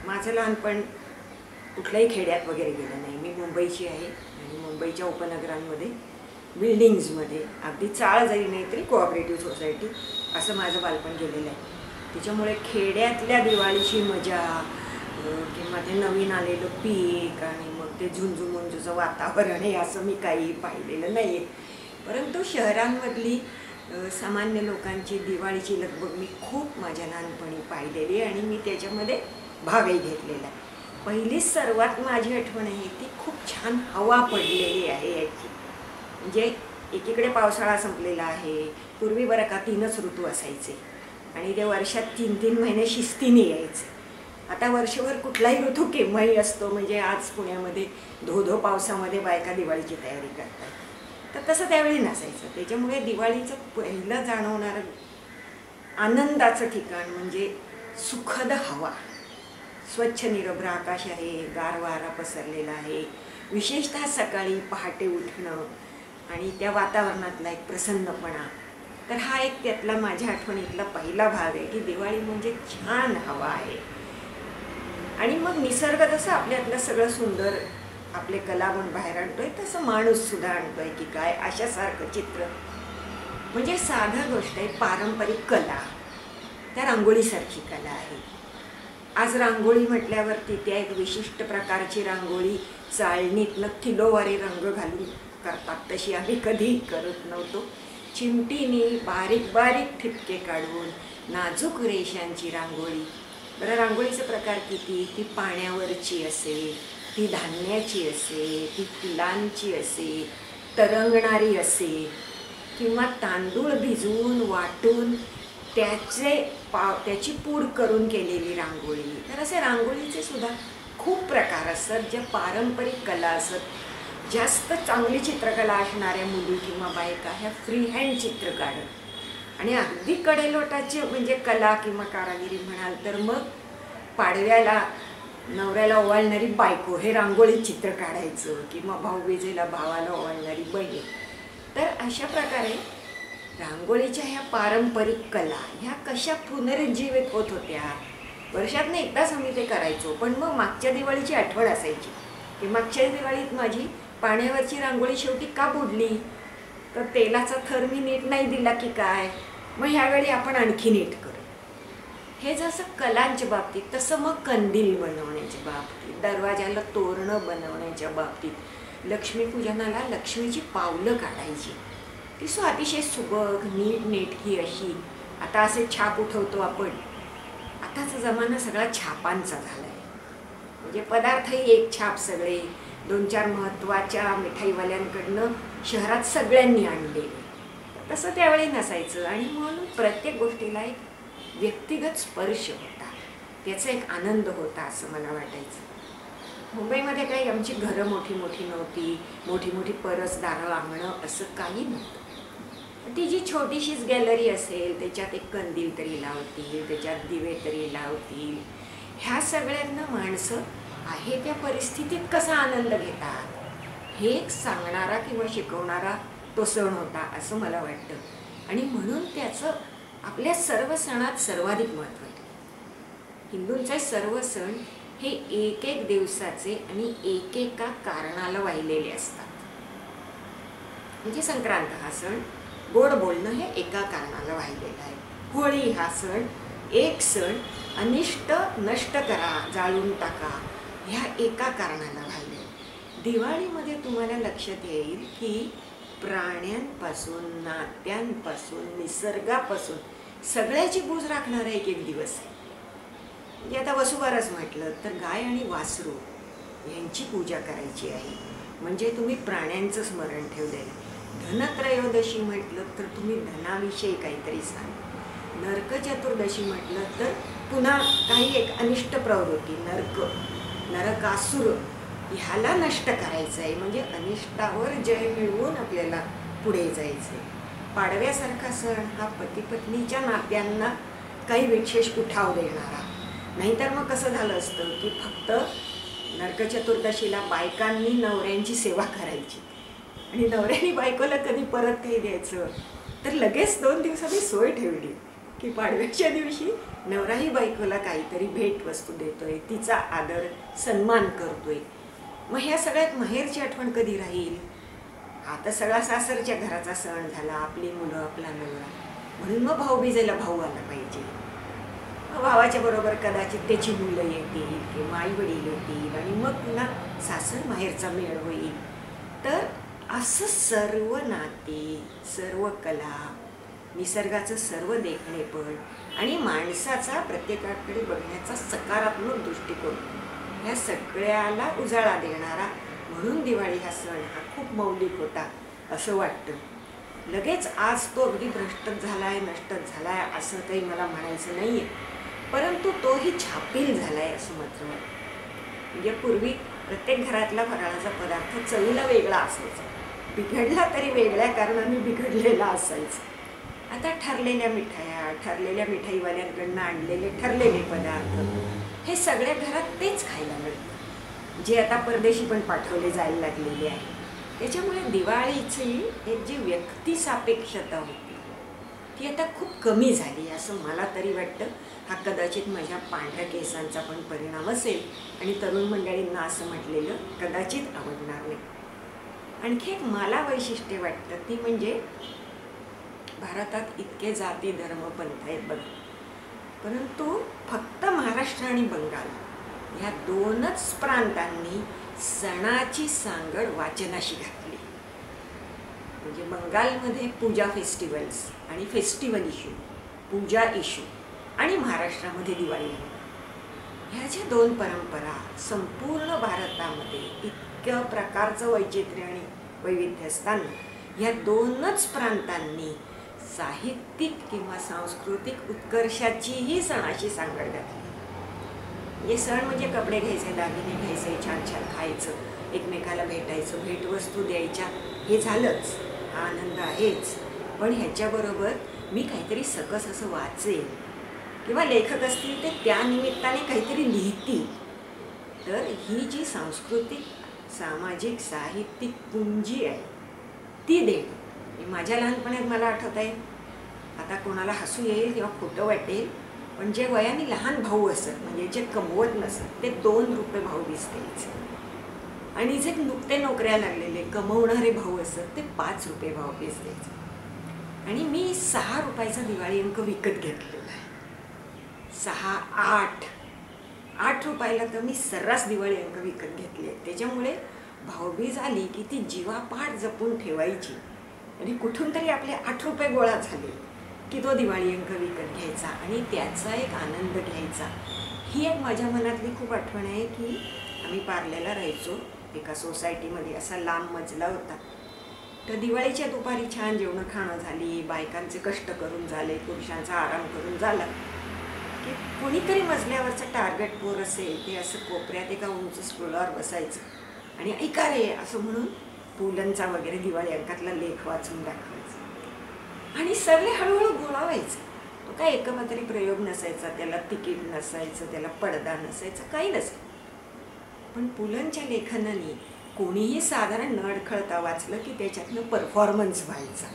माझं लहानपण कुठल्याही खेड्यात वगैरे गेलं नाही. मी मुंबईची आहे आणि मुंबईच्या उपनगरांमध्ये बिल्डिंग्जमध्ये अगदी चाळ जरी नाही तरी कोऑपरेटिव्ह सोसायटी असं माझं बालपण गेलेलं आहे. त्याच्यामुळे खेड्यातल्या दिवाळीची मजा किंवा ते नवीन आलेलं पीक आणि मग ते झुंजूमुंजूचं वातावरण हे असं मी काही पाहिलेलं नाही आहे. परंतु शहरांमधली सामान्य लोकांची दिवाळीची लगबग मी खूप माझ्या लहानपणी पाहिलेली आहे आणि मी त्याच्यामध्ये भागही घेतलेला आहे. पहिली सर्वात माझी आठवण आहे ती खूप छान हवा पडलेली आहे याची. म्हणजे एकीकडे पावसाळा संपलेला आहे. पूर्वी बरं का 3च ऋतू असायचे आणि ते वर्षात 3-3 महिने शिस्तीने यायचे. आता वर्षभर कुठलाही ऋतू केव्हाही असतो. म्हणजे आज पुण्यामध्ये धो पावसामध्ये बायका दिवाळीची तयारी करतात, तर तसं त्यावेळी नसायचं. त्याच्यामुळे दिवाळीचं पहिलं जाणवणारं आनंदाचं ठिकाण म्हणजे सुखद हवा. स्वच्छ निरभ्र आकाश आहे, गार वारा पसरलेला आहे. विशेषतः सकाळी पहाटे उठणं आणि त्या वातावरणातला एक प्रसन्नपणा. तर हा एक त्यातला माझ्या आठवणीतला पहिला भाग आहे की दिवाळी म्हणजे छान हवा आहे. आणि मग निसर्ग जसं आपल्यातलं सगळं सुंदर आपले कलागुण बाहेर आणतोय तसं माणूस सुद्धा आणतोय की काय अशासारखं चित्र. म्हणजे साधा गोष्ट आहे पारंपरिक कला. त्या रांगोळीसारखी कला आहे. आज रांगोळी म्हटल्यावरती त्या एक विशिष्ट प्रकारची रांगोळी चाळणीतनं किलोवारी रंग घालून करतात, तशी आम्ही कधीही करत नव्हतो. चिमटीने बारीक बारीक ठिपके काढून नाजूक रेषांची रांगोळी. बरं, रांगोळीचे प्रकार किती. ती पाण्यावरची असे, ती धान्याची असे, ती फुलांची असे, तरंगणारी असे, किंवा तांदूळ भिजवून वाटून त्याची पूड करून केलेली रांगोळी. तर असे रांगोळीचे सुद्धा खूप प्रकार असतात. ज्या पारंपरिक कला असत, जास्त चांगली चित्रकला असणाऱ्या मुली किंवा बायका ह्या फ्री हँड चित्र काढत. आणि अगदी कडेलोटाची म्हणजे कला किंवा कारागिरी म्हणाल तर मग पाडव्याला नवऱ्याला ओवाळणारी बायको हे रांगोळीत चित्र काढायचं, किंवा भाऊबीजेला भावाला ओवाळणारी बहीण. तर अशा प्रकारे रांगोळीच्या ह्या पारंपरिक कला ह्या कशा पुनरुज्जीवित होत होत्या. वर्षातनं एकदाच आम्ही ते करायचो, पण मग मागच्या दिवाळीची आठवण असायची की मागच्या दिवाळीत माझी पाण्यावरची रांगोळी शेवटी का बुडली, तर तेलाचा थर मी नीट नाही दिला की काय, मग ह्यावेळी आपण आणखी नीट करू. हे जसं कलांच्या बाबतीत तसं मग कंदील बनवण्याच्या बाबतीत, दरवाजाला तोरणं बनवण्याच्या बाबतीत, लक्ष्मीपूजनाला लक्ष्मीची पावलं काढायची ती अतिशय सुबक नीटनेटकी अशी. आता असे छाप उठवतो आपण. आताचा जमाना सगळा छापांचा झाला आहे. म्हणजे पदार्थही एक छाप सगळे 2-4 महत्त्वाच्या मिठाईवाल्यांकडनं शहरात सगळ्यांनी आणलेले. तसं त्यावेळी नसायचं आणि म्हणून प्रत्येक गोष्टीला एक व्यक्तिगत स्पर्श होता, त्याचा एक आनंद होता असं मला वाटायचं. मुंबईमध्ये काही आमची घरं मोठी मोठी नव्हती, मोठी मोठी परसदारं अंगणं असं काही नव्हतं. ती जी छोटीशीच गॅलरी असेल त्याच्यात एक कंदील तरी लावतील, त्याच्यात दिवे तरी लावतील. ह्या सगळ्यांना माणसं आहे त्या परिस्थितीत कसा आनंद घेतात हे एक सांगणारा किंवा शिकवणारा तो सण होता असं मला वाटतं. आणि म्हणून त्याचं आपल्या सर्व सणात सर्वाधिक महत्त्व आहे. हिंदूंचे सर्व सण हे एक एक दिवसाचे आणि एकेका कारणाला वाहिलेले असतात. म्हणजे संक्रांत हा सण गोड बोलणं हे एका कारणाला वाहिलेलं आहे. होळी हा सण एक सण अनिष्ट नष्ट करा, जाळून टाका ह्या एका कारणाला वाहिले. दिवाळीमध्ये तुम्हाला लक्षात येईल की प्राण्यांपासून, नात्यांपासून, निसर्गापासून सगळ्याची बूज राखणारा एक एक दिवस आहे. म्हणजे आता वसुबारस म्हटलं तर गाय आणि वासरू यांची पूजा करायची आहे. म्हणजे तुम्ही प्राण्यांचं स्मरण ठेवलेलं. धनत्रयोदशी म्हटलं तर तुम्ही धनाविषयी काहीतरी सांग. नरक चतुर्दशी म्हटलं तर पुन्हा काही एक अनिष्ट प्रवृत्ती, नरकासुर ह्याला नष्ट करायचं आहे. म्हणजे अनिष्टावर जय मिळवून आपल्याला पुढे जायचं आहे. पाडव्यासारखा सण हा पती पत्नीच्या नात्यांना काही विशेष उठाव देणारा. नाहीतर मग कसं झालं असतं की फक्त नरक चतुर्दशीला बायकांनी नवऱ्यांची सेवा करायची आणि नवऱ्याने बायकोला कधी परत काही द्यायचं, तर लगेच 2 दिवसांनी सोय ठेवली की पाडव्याच्या दिवशी नवराही बायकोला काहीतरी भेटवस्तू देतोय, तिचा आदर सन्मान करतोय. मग ह्या सगळ्यात माहेरची आठवण कधी राहील? आता सगळा सासरच्या घराचा सण झाला, आपली मुलं, आपला नवरा. म्हणून मग भाऊबीजेला भाऊ आला पाहिजे. भावाच्या बरोबर कदाचित त्याची मुलं येतील किंवा आई वडील येतील आणि मग पुन्हा सासर माहेरचा मेळ होईल. तर असं सर्व नाते, सर्व कला, निसर्गाचं सर्व देखणेपण आणि माणसाचा प्रत्येकाकडे बघण्याचा सकारात्मक दृष्टिकोन, ह्या सगळ्याला उजाळा देणारा म्हणून दिवाळी हा सण हा खूप मौलिक होता असं वाटतं. लगेच आज तो अगदी भ्रष्टच झालाय, नष्टच झालाय असं काही मला म्हणायचं नाही आहे, परंतु तोही छापील झालाय असं मात्र वाटतं. म्हणजे पूर्वी प्रत्येक घरातला फराळाचा पदार्थ चवीला वेगळा असायचा, बिघडला तरी वेगळ्या कारणाने बिघडलेला असायचा. आता ठरलेल्या मिठाया, ठरलेल्या मिठाईवाल्यांकडनं आणलेले ठरलेले पदार्थ, हे सगळ्या घरात तेच खायला मिळतं, जे आता परदेशी पण पाठवले जायला लागलेले आहे. त्याच्यामुळे दिवाळीची एक जी व्यक्तिसापेक्षता होती ती आता खूप कमी झाली असं मला तरी वाटतं. हा कदाचित माझ्या पांढऱ्या केसांचा पण परिणाम असेल आणि तरुण मंडळींना असं म्हटलेलं कदाचित आवडणार नाही. आणखी एक मला वैशिष्ट्य वाटतं ती म्हणजे भारतात इतके जाती धर्म पंथ आहेत बघा, परंतु फक्त महाराष्ट्र आणि बंगाल ह्या दोनच प्रांतांनी सणाची सांगड वाचनाशी घातली. म्हणजे बंगालमध्ये पूजा फेस्टिवल्स आणि फेस्टिवल इश्यू, पूजा इश्यू, आणि महाराष्ट्रामध्ये दिवाळी. ह्या ज्या दोन परंपरा संपूर्ण भारतामध्ये इतक्या प्रकारचं वैचित्र्य आणि वैविध्य असताना ह्या दोनच प्रांतांनी साहित्यिक किंवा सांस्कृतिक उत्कर्षाचीही सणाशी सांगड घातली. हे सण म्हणजे कपडे घ्यायचे, दागिने घ्यायचे, छान छान खायचं, एकमेकाला भेटायचं, भेटवस्तू द्यायच्या, हे झालंच, हा आनंद आहेच. पण ह्याच्याबरोबर मी काहीतरी सकस असं वाचेल किंवा लेखक असतील ते त्या निमित्ताने काहीतरी लिहितील, तर ही जी सांस्कृतिक, सामाजिक, साहित्यिक पुंजी आहे ती देणं. माझ्या लहानपणात मला आठवत आहे, आता कोणाला हसू येईल किंवा खोटं वाटेल, पण जे वयाने लहान भाऊ असत, म्हणजे जे कमवत नसत, ते 2 रुपये भाऊबीज द्यायचे. आणि जे नुकते नोकऱ्या लागलेले कमवणारे भाऊ असत ते 5 रुपये भाऊबीज द्यायचे. आणि मी 6 रुपयाचा दिवाळी अंक विकत घेतलेला आहे. 6, 8 रुपयाला तर मी सर्रास दिवाळी अंक विकत घेतले. त्याच्यामुळे भाऊबीज आली की ती जीवापाड जपून ठेवायची आणि कुठून तरी आपले 8 रुपये गोळा झाले की तो दिवाळी अंक विकत घ्यायचा आणि त्याचा एक आनंद घ्यायचा. ही एक माझ्या मनातली खूप आठवण आहे की आम्ही पार्ल्याला राहायचो, एका सोसायटीमध्ये, असा लांब मजला होता. तर दिवाळीच्या दुपारी छान जेवणं खाणं झाली, बायकांचे कष्ट करून झाले, पुरुषांचा आराम करून झाला की कुणीतरी मजल्यावरचं टार्गेट पोर असेल ते असं कोपऱ्यात एका उंच स्टूलवर बसायचं आणि ऐका रे असं म्हणून पुलंचा वगैरे दिवाळी अंकातला लेख वाचून दाखवायचं आणि सगळे हळूहळू गोळा व्हायचं. तो काय एकमात्री प्रयोग नसायचा, त्याला तिकीट नसायचं, त्याला पडदा नसायचा, काही नसायचं. पण पुलंच्या लेखनाने कोणीही साधारण न अडखळता वाचलं की त्याच्यातनं परफॉर्मन्स व्हायचा.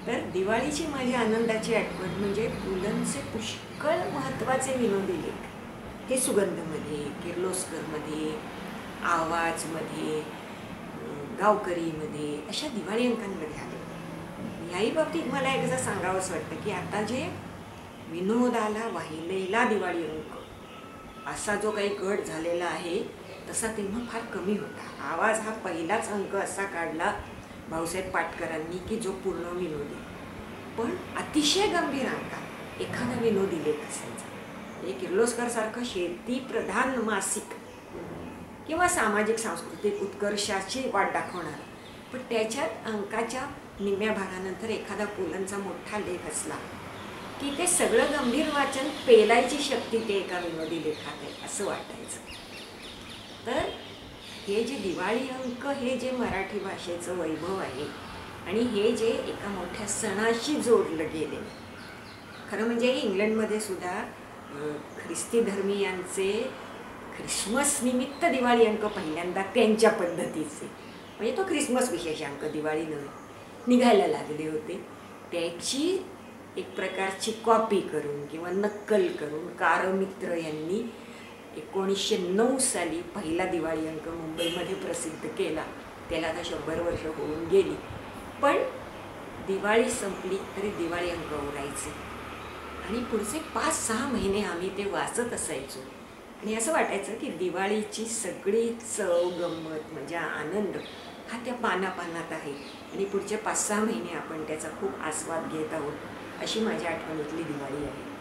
तर दिवाळीची माझी आनंदाची आठवण म्हणजे पुलंचे पुष्कळ महत्त्वाचे विनोदी लेख हे सुगंधमध्ये, किर्लोस्करमध्ये, आवाजमध्ये, गावकरीमध्ये अशा दिवाळी अंकांमध्ये आले. याही बाबतीत मला एकदा सांगावंच वाटतं की आता जे विनोदाला वाहिलेला दिवाळी अंक असा जो काही गट झालेला आहे तसा तेव्हा फार कमी होता. आवाज हा पहिलाच अंक असा काढला भाऊसाहेब पाटकरांनी की जो पूर्ण विनोदी, पण अतिशय गंभीर अंकात एखादा विनोदी लेख असायचा. एक किर्लोस्करसारखं शेतीप्रधान मासिक किंवा सामाजिक सांस्कृतिक उत्कर्षाची वाट दाखवणार, पण त्याच्यात अंकाच्या निम्म्या भागानंतर एखादा पुलंचा मोठा लेख असला की ते सगळं गंभीर वाचन पेलायची शक्ती ते एका विनोदी लेखात आहे असं वाटायचं. तर हे जे दिवाळी अंक हे जे मराठी भाषेचं वैभव आहे आणि हे जे एका मोठ्या सणाशी जोडलं गेले. खरं म्हणजे इंग्लंडमध्ये सुद्धा ख्रिस्ती धर्मीयांचे ख्रिसमस निमित्त दिवाळी अंक पहिल्यांदा त्यांच्या पद्धतीचे, म्हणजे तो ख्रिसमस विशेषांक दिवाळी नव्हे, निघायला लागले होते. त्याची एक प्रकारची कॉपी करून किंवा नक्कल करून कारमित्र यांनी 1909 साली पहिला दिवाळी अंक मुंबईमध्ये प्रसिद्ध केला. त्याला आता 100 वर्ष होऊन गेली, पण दिवाळी संपली तरी दिवाळी अंक उरायचे आणि पुढचे 5-6 महिने आम्ही ते वाचत असायचो आणि असं वाटायचं की दिवाळीची सगळी चव, गंमत, मजा, आनंद हा त्या पानापानात आहे आणि पुढचे 5-6 महिने आपण त्याचा खूप आस्वाद घेत आहोत. अशी माझ्या आठवणीतली दिवाळी आहे.